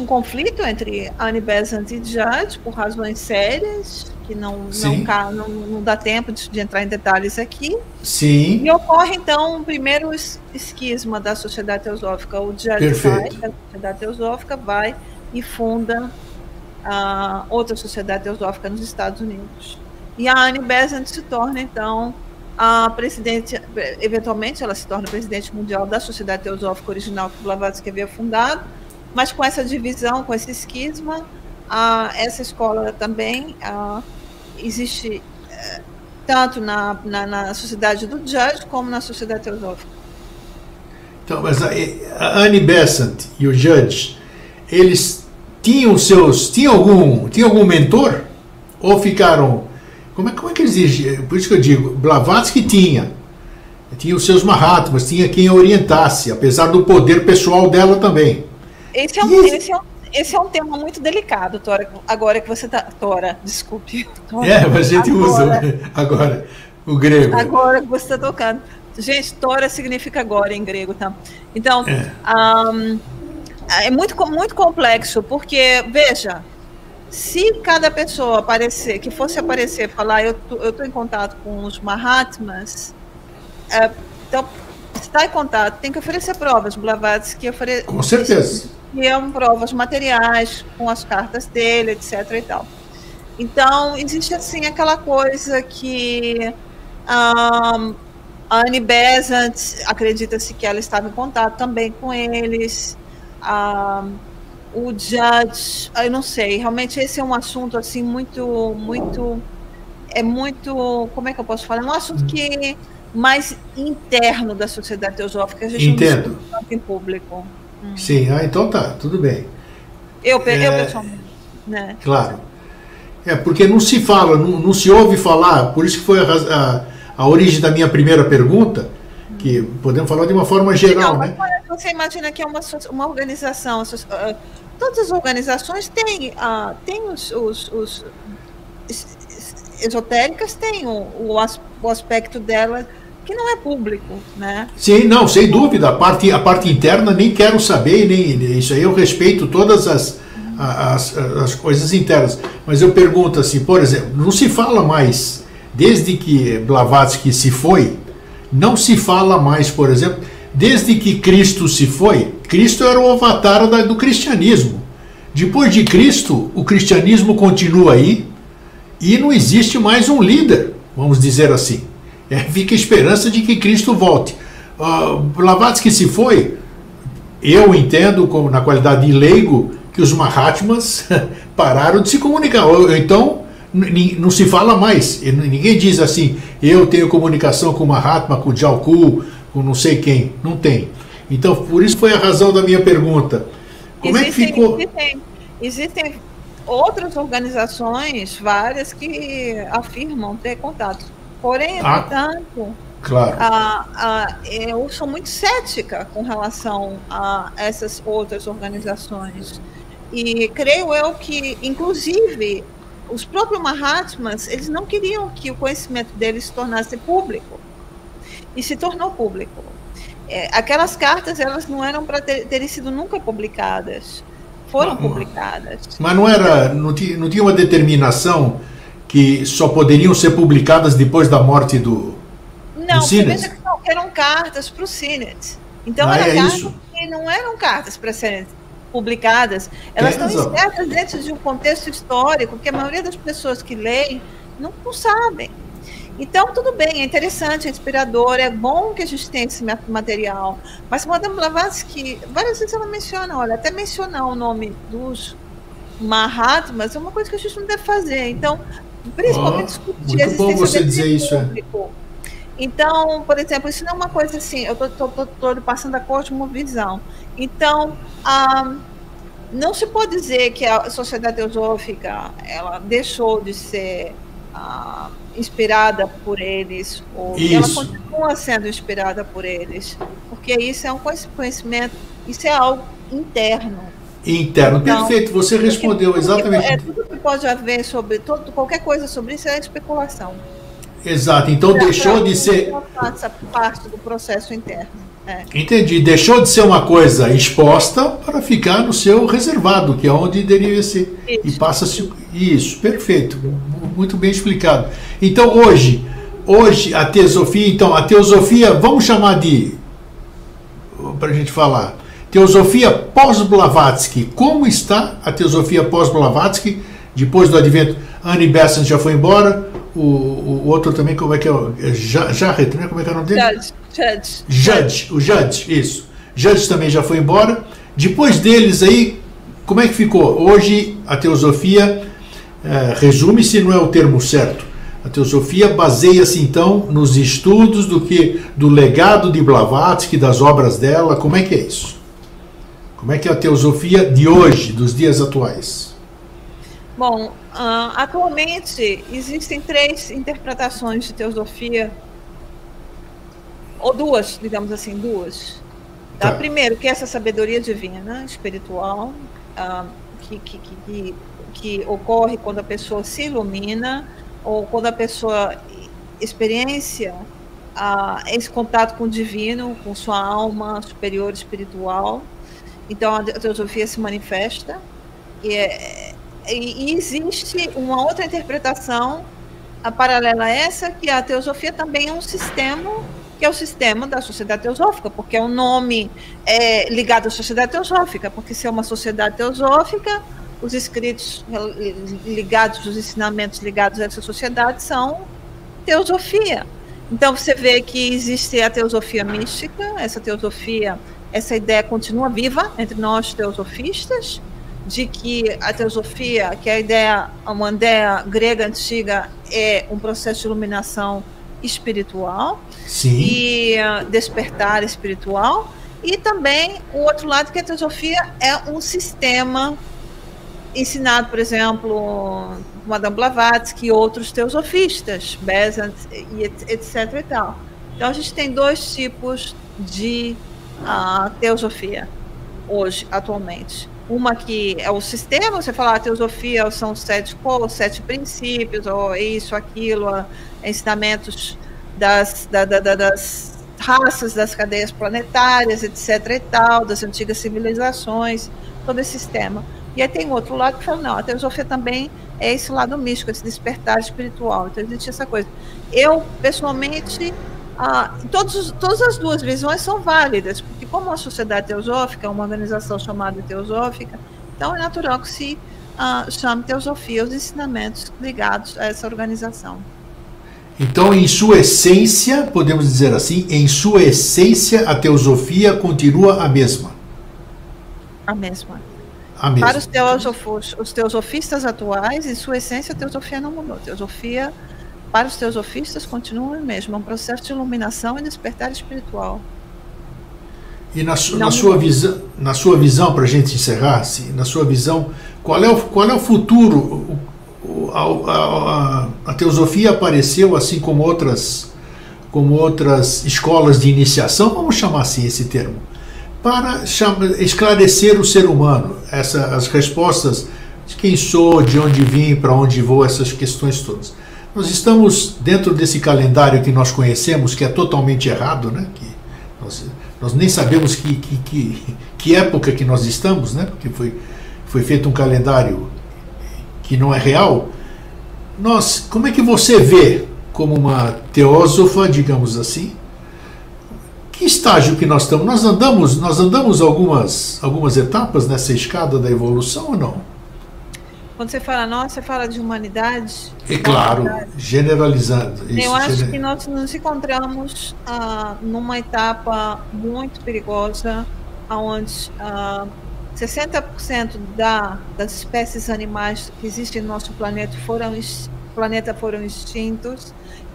um conflito entre Annie Besant e Judge por razões sérias que não dá tempo de entrar em detalhes aqui. Sim. E ocorre então um primeiro esquisma da Sociedade Teosófica. O Judge vai da Sociedade Teosófica, vai e funda outra Sociedade Teosófica nos Estados Unidos. E a Annie Besant se torna, então, a presidente, eventualmente ela se torna presidente mundial da Sociedade Teosófica original que Blavatsky havia fundado, mas com essa divisão, com esse esquisma, essa escola também existe tanto na Sociedade do Judge como na Sociedade Teosófica. Então, mas a Annie Besant e o Judge, eles tinham algum mentor? Ou ficaram... Como é que eles dizem? Por isso que eu digo, Blavatsky tinha os seus Mahatmas, tinha quem orientasse, apesar do poder pessoal dela também. Esse é um tema muito delicado, Tora, agora que você está... Tora, desculpe. Tora, mas a gente usa agora o grego. Agora que você está tocando. Gente, Tora significa agora em grego, tá? Então, é muito, muito complexo, porque, veja... Se cada pessoa que fosse aparecer, falar, eu estou em contato com os Mahatmas, então, se está em contato, tem que oferecer provas. Blavatsky com certeza. Provas materiais, com as cartas dele, etc. e tal. Então, existe assim aquela coisa que a Annie Besant, acredita-se que ela estava em contato também com eles. O Judge, eu não sei, realmente esse é um assunto assim muito, como é que eu posso falar? É um assunto que mais interno da Sociedade Teosófica, a gente Entendo. Não discute em público. Sim, então tá, tudo bem. Eu pessoalmente, né? Claro. Porque não se fala, não se ouve falar, por isso que foi a origem da minha primeira pergunta, que podemos falar de uma forma geral, né? Você imagina que é uma organização, todas as organizações têm os esotéricas têm o aspecto dela que não é público, né? Sim, não, sem dúvida. A parte interna nem quero saber, nem isso aí eu respeito todas as coisas internas. Mas eu pergunto assim, por exemplo, não se fala mais, desde que Blavatsky se foi, não se fala mais, por exemplo, desde que Cristo se foi. Cristo era o avatar do cristianismo. Depois de Cristo, o cristianismo continua aí e não existe mais um líder, vamos dizer assim. Fica a esperança de que Cristo volte. Blavatsky se foi, eu entendo, na qualidade de leigo, que que os Mahatmas pararam de se comunicar. Ou então, não se fala mais. Ninguém diz assim, eu tenho comunicação com o Mahatma, com o Jalku, com não sei quem. Não tem. Então, por isso foi a razão da minha pergunta. Como é que ficou? Existem outras organizações, várias, que afirmam ter contato. Porém, entretanto, claro. Eu sou muito cética com relação a essas outras organizações. E creio eu que, inclusive, os próprios Mahatmas, eles não queriam que o conhecimento deles se tornasse público. E se tornou público. Aquelas cartas, elas não eram para terem sido nunca publicadas. Foram publicadas. Mas não tinha uma determinação que só poderiam ser publicadas depois da morte do Sinnett? Não, eram cartas para o Sinnett. Então, eram cartas que não eram cartas para serem publicadas. Elas estão insertas dentro de um contexto histórico que a maioria das pessoas que leem não sabem. Então, tudo bem, é interessante, é inspirador, é bom que a gente tenha esse material. Mas Madame Blavatsky, várias vezes ela menciona, olha, até mencionar o nome dos Mahatmas é uma coisa que a gente não deve fazer. Então, principalmente discutir a existência desse público. Então, por exemplo, isso não é uma coisa assim, eu estou passando a cosmovisão. Então, não se pode dizer que a Sociedade Teosófica ela deixou de ser inspirada por eles, ou que ela continua sendo inspirada por eles, porque isso é um conhecimento, isso é algo interno. Então, perfeito, você respondeu exatamente. Tudo que pode haver sobre qualquer coisa sobre isso é especulação. Exato, então deixou de ser. Faça parte do processo interno. Entendi, deixou de ser uma coisa exposta para ficar no seu reservado, que é onde deveria ser. Isso. E passa-se. Isso, perfeito, muito bem explicado. Então hoje a teosofia, vamos chamar de, para a gente falar, teosofia pós-Blavatsky. Como está a teosofia pós-Blavatsky, depois do advento? Annie Besant já foi embora, o outro também, como é que é? Jarrett, né? Como é que é o nome dele? Judge, isso. Judge também já foi embora. Depois deles aí, como é que ficou? Hoje a teosofia, resume-se, não é o termo certo. A teosofia baseia-se então nos estudos do legado de Blavatsky, das obras dela. Como é que é isso? Como é que é a teosofia de hoje, dos dias atuais? Bom, atualmente existem 3 interpretações de teosofia, ou 2, digamos assim, 2. Tá? Primeiro, que é essa sabedoria divina, espiritual, que ocorre quando a pessoa se ilumina, ou quando a pessoa experiencia esse contato com o divino, com sua alma superior espiritual. Então a teosofia se manifesta. E existe uma outra interpretação paralela a essa, que a teosofia também é um sistema, que é o sistema da Sociedade Teosófica, porque é um nome ligado à Sociedade Teosófica, porque se é uma sociedade teosófica, os escritos ligados, os ensinamentos ligados a essa sociedade são teosofia. Então você vê que existe a teosofia mística, essa ideia continua viva entre nós teosofistas, de que a teosofia, que uma ideia grega antiga, é um processo de iluminação espiritual. Sim. E despertar espiritual, e também o outro lado, que a teosofia é um sistema ensinado, por exemplo, Madame Blavatsky e outros teosofistas, Besant, etc. e tal. Então a gente tem 2 tipos de teosofia hoje, atualmente. Uma que é o sistema, você fala, a teosofia são 7 princípios, ou isso, aquilo, ensinamentos das raças, das cadeias planetárias, etc. e tal, das antigas civilizações, todo esse sistema. E aí tem outro lado que fala, não, a teosofia também é esse lado místico, esse despertar espiritual. Então existe essa coisa. Eu, pessoalmente, todas as 2 visões são válidas, porque como a Sociedade Teosófica é uma organização chamada teosófica, então é natural que se chame teosofia os ensinamentos ligados a essa organização. Então, em sua essência, podemos dizer assim, em sua essência, a teosofia continua a mesma. A mesma. A mesma. Para os teosofistas atuais, em sua essência, a teosofia não mudou. A teosofia, para os teosofistas, continua o mesmo. É um processo de iluminação e despertar espiritual. E na sua visão, para a gente encerrar, na sua visão, qual é o futuro? A teosofia apareceu, assim como outras escolas de iniciação, vamos chamar assim esse termo, para esclarecer o ser humano, as respostas de quem sou, de onde vim, para onde vou, essas questões todas. Nós estamos dentro desse calendário que nós conhecemos, que é totalmente errado, né? Que nós nem sabemos que época que nós estamos, né? Porque foi feito um calendário que não é real. Como é que você vê, como uma teósofa, digamos assim, que estágio que nós estamos? Nós andamos algumas etapas nessa escada da evolução ou não? Quando você fala nós, você fala de humanidade? É claro, generalizando. Eu acho que nós nos encontramos numa etapa muito perigosa, onde 60% das espécies animais que existem no nosso planeta foram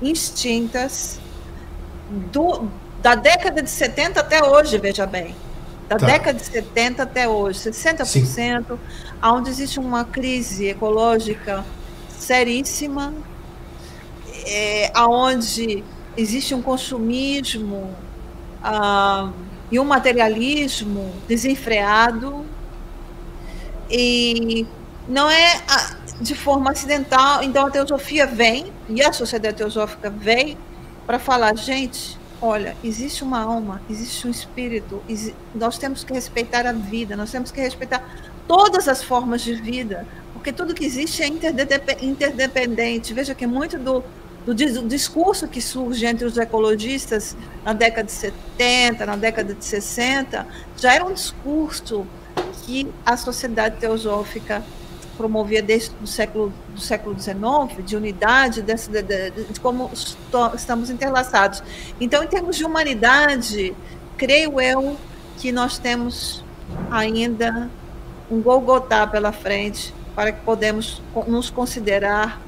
extintas da década de 70 até hoje, veja bem. Da década de 70 até hoje, 60%, onde existe uma crise ecológica seríssima, onde existe um consumismo e um materialismo desenfreado, e não é de forma acidental. Então a teosofia vem, e a sociedade teosófica vem para falar, gente, olha, existe uma alma, existe um espírito, nós temos que respeitar a vida, nós temos que respeitar todas as formas de vida, porque tudo que existe é interdependente. Veja que muito do discurso que surge entre os ecologistas na década de 70, na década de 60, já era um discurso que a sociedade teosófica promovia desde o século XIX, de unidade, de como estamos entrelaçados. Então, em termos de humanidade, creio eu que nós temos ainda um Golgotá pela frente para que podemos nos considerar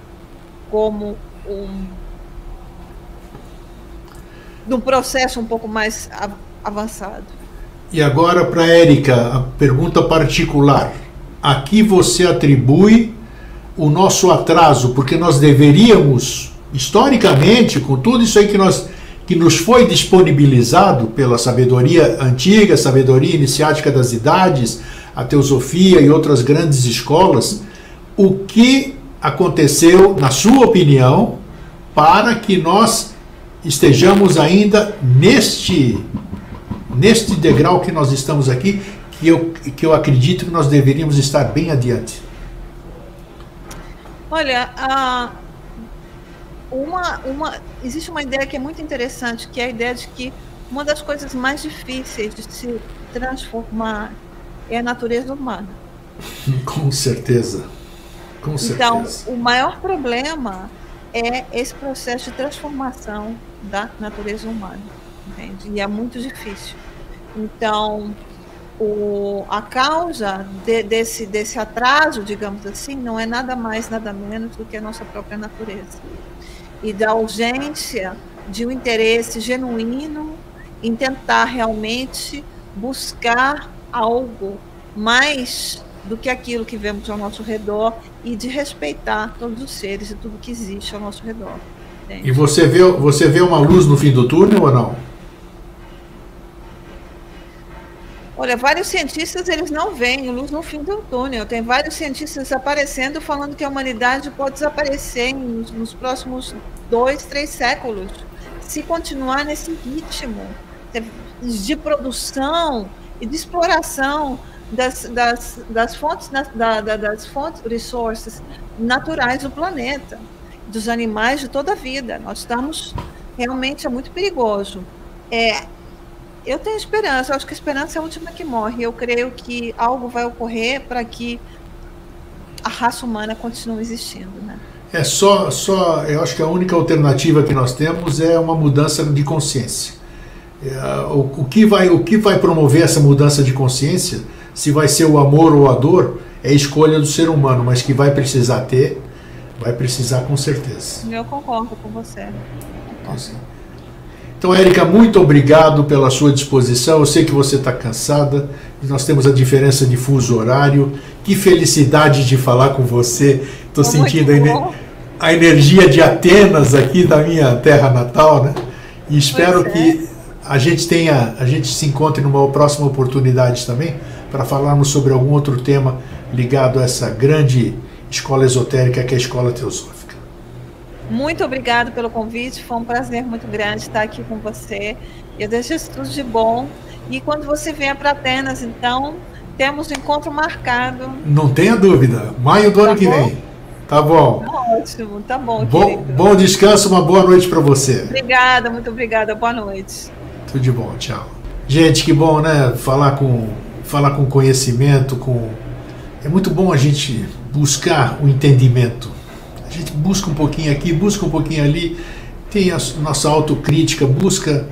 como num processo um pouco mais avançado. E agora para a Érica, a pergunta particular. A que você atribui o nosso atraso? Porque nós deveríamos, historicamente, com tudo isso aí que nos foi disponibilizado pela sabedoria antiga, sabedoria iniciática das idades, a teosofia e outras grandes escolas, o que aconteceu, na sua opinião, para que nós estejamos ainda neste degrau que nós estamos aqui, que eu acredito que nós deveríamos estar bem adiante? Olha, existe uma ideia que é muito interessante, que é a ideia de que uma das coisas mais difíceis de se transformar é a natureza humana. Com certeza. Com certeza. Então, o maior problema é esse processo de transformação da natureza humana, entende? E é muito difícil. Então, a causa desse atraso, digamos assim, não é nada mais, nada menos do que a nossa própria natureza. E da ausência de um interesse genuíno em tentar realmente buscar algo mais do que aquilo que vemos ao nosso redor e de respeitar todos os seres e tudo que existe ao nosso redor. Entende? E você vê uma luz no fim do túnel ou não? Olha, vários cientistas, eles não veem luz no fim do túnel. Tem vários cientistas aparecendo falando que a humanidade pode desaparecer nos próximos 2, 3 séculos, se continuar nesse ritmo de produção e de exploração das fontes resources naturais do planeta, dos animais, de toda a vida. Nós estamos realmente, é muito perigoso. Eu tenho esperança, eu acho que a esperança é a última que morre. Eu creio que algo vai ocorrer para que a raça humana continue existindo, né? Eu acho que a única alternativa que nós temos é uma mudança de consciência. O que vai promover essa mudança de consciência Se vai ser o amor ou a dor, é escolha do ser humano, mas que vai precisar ter, vai precisar com certeza. Eu concordo com você. Então, Érica, muito obrigado pela sua disposição. Eu sei que você está cansada, nós temos a diferença de fuso horário. Que felicidade de falar com você. Estou sentindo a energia de Atenas aqui da minha terra natal, né? E espero que a gente se encontre numa próxima oportunidade também para falarmos sobre algum outro tema ligado a essa grande escola esotérica que é a Escola Teosófica. Muito obrigado pelo convite, foi um prazer muito grande estar aqui com você. Eu desejo tudo de bom. E quando você vier para Atenas, então, temos um encontro marcado. Não tenha dúvida, maio do ano que vem. Tá bom. Tá ótimo, tá bom, querido. Bom descanso, uma boa noite para você. Obrigada, muito obrigada, boa noite. Tudo de bom, tchau. Gente, que bom, né? Falar com conhecimento, é muito bom a gente buscar o entendimento. A gente busca um pouquinho aqui, busca um pouquinho ali, tem a nossa autocrítica, busca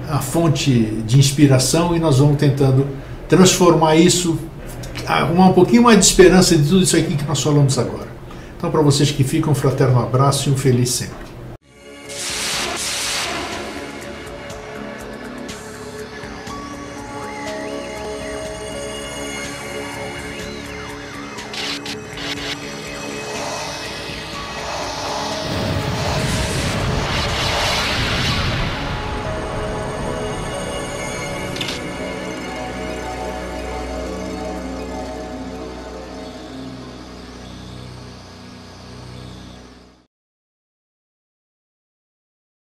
a fonte de inspiração e nós vamos tentando transformar isso, arrumar um pouquinho mais de esperança de tudo isso aqui que nós falamos agora. Então, para vocês que ficam, um fraterno abraço e um feliz sempre.